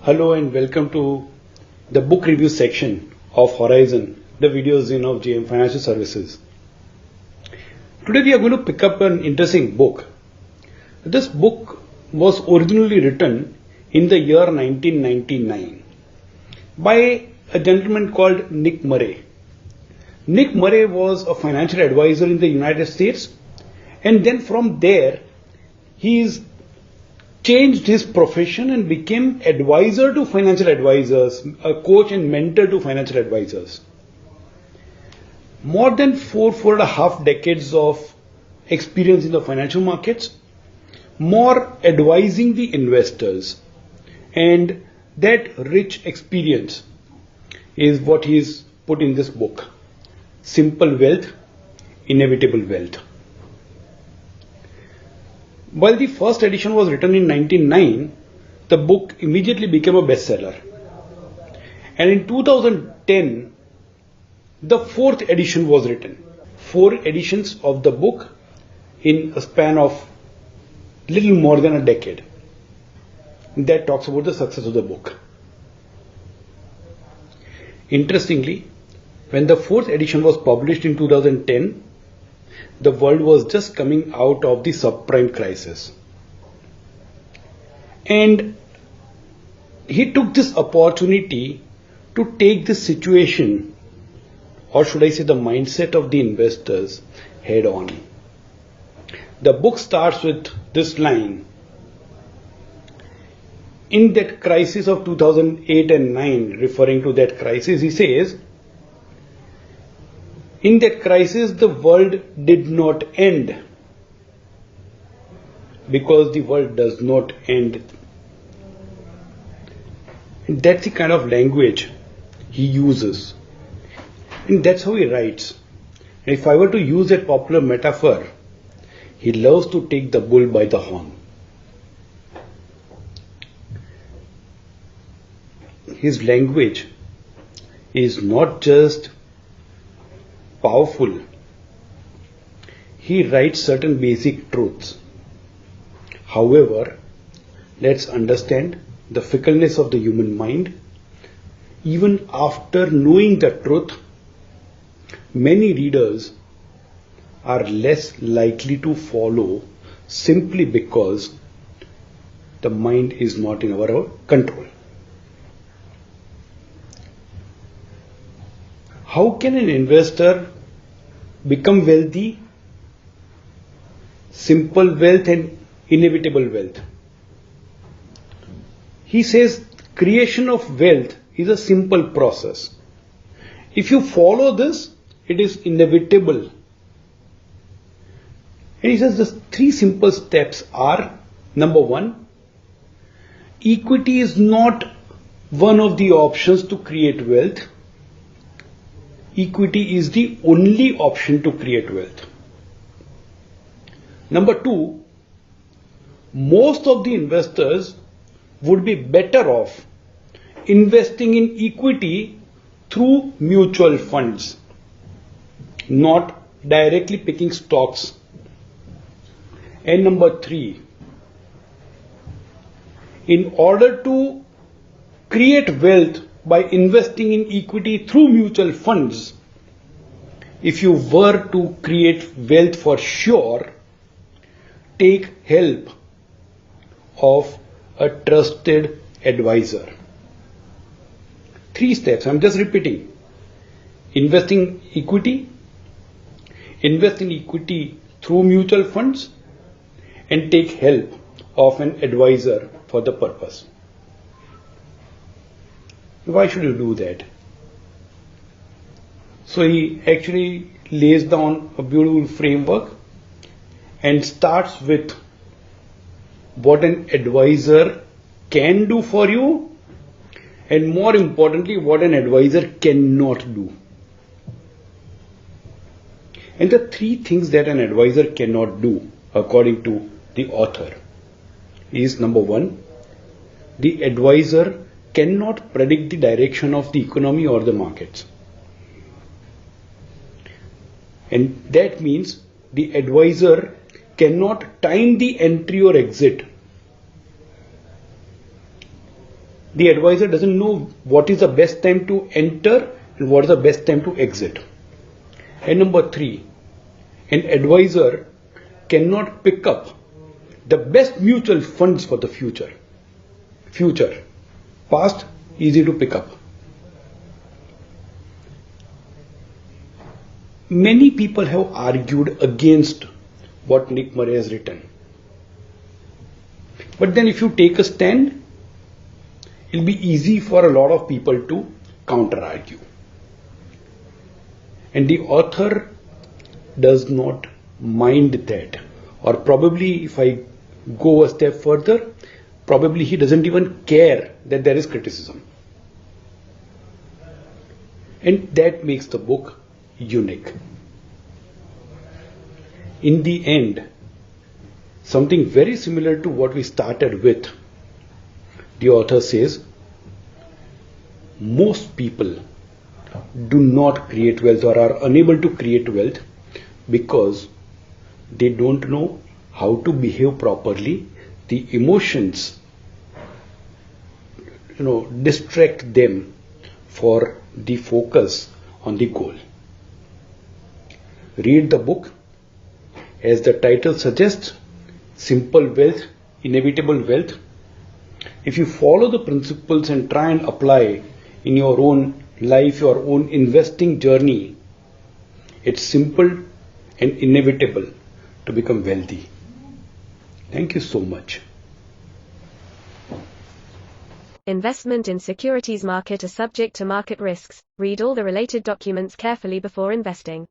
Hello and welcome to the book review section of Horizon, the videos of JM Financial Services. Today we are going to pick up an interesting book. This book was originally written in the year 1999 by a gentleman called Nick Murray. Nick Murray was a financial advisor in the United States, and then from there he's changed his profession and became advisor to financial advisors, a coach and mentor to financial advisors. More than four and a half decades of experience in the financial markets, more advising the investors, and that rich experience is what he's put in this book. Simple Wealth, Inevitable Wealth. While the first edition was written in 1999, the book immediately became a bestseller. And in 2010, the fourth edition was written. 4 editions of the book in a span of little more than a decade. That talks about the success of the book. Interestingly, when the 4th edition was published in 2010, the world was just coming out of the subprime crisis. And he took this opportunity to take this situation, or should I say the mindset of the investors, head on. The book starts with this line. In that crisis of 2008 and 9, referring to that crisis, he says, in that crisis, the world did not end, because the world does not end. And that's the kind of language he uses. And that's how he writes. And if I were to use that popular metaphor, he loves to take the bull by the horn. His language is not just powerful. He writes certain basic truths. However, let's understand the fickleness of the human mind. Even after knowing the truth, many readers are less likely to follow simply because the mind is not in our control. How can an investor become wealthy? Simple wealth and inevitable wealth. He says creation of wealth is a simple process. If you follow this, it is inevitable. And he says the 3 simple steps are, number 1, equity is not one of the options to create wealth. Equity is the only option to create wealth. Number 2, most of the investors would be better off investing in equity through mutual funds, not directly picking stocks. And number 3, in order to create wealth by investing in equity through mutual funds, if you were to create wealth for sure, take help of a trusted advisor. 3 steps, I'm just repeating. Invest in equity through mutual funds, and take help of an advisor for the purpose. Why should you do that? So he actually lays down a beautiful framework and starts with what an advisor can do for you, and more importantly, what an advisor cannot do. And the 3 things that an advisor cannot do, according to the author, is number 1, the advisor cannot predict the direction of the economy or the markets. And that means the advisor cannot time the entry or exit The advisor doesn't know what is the best time to enter and what is the best time to exit. And number 3, an advisor cannot pick up the best mutual funds for the future. Past, easy to pick up. Many people have argued against what Nick Murray has written. But then if you take a stand, it'll be easy for a lot of people to counter-argue. And the author does not mind that. Or probably, if I go a step further, probably he doesn't even care that there is criticism. And that makes the book unique. In the end, something very similar to what we started with, the author says, most people do not create wealth or are unable to create wealth because they don't know how to behave properly. The emotions, distract them for the focus on the goal. Read the book. As the title suggests, simple wealth, inevitable wealth. If you follow the principles and try and apply in your own life, your own investing journey, it's simple and inevitable to become wealthy. Thank you so much. Investment in securities market are subject to market risks. Read all the related documents carefully before investing.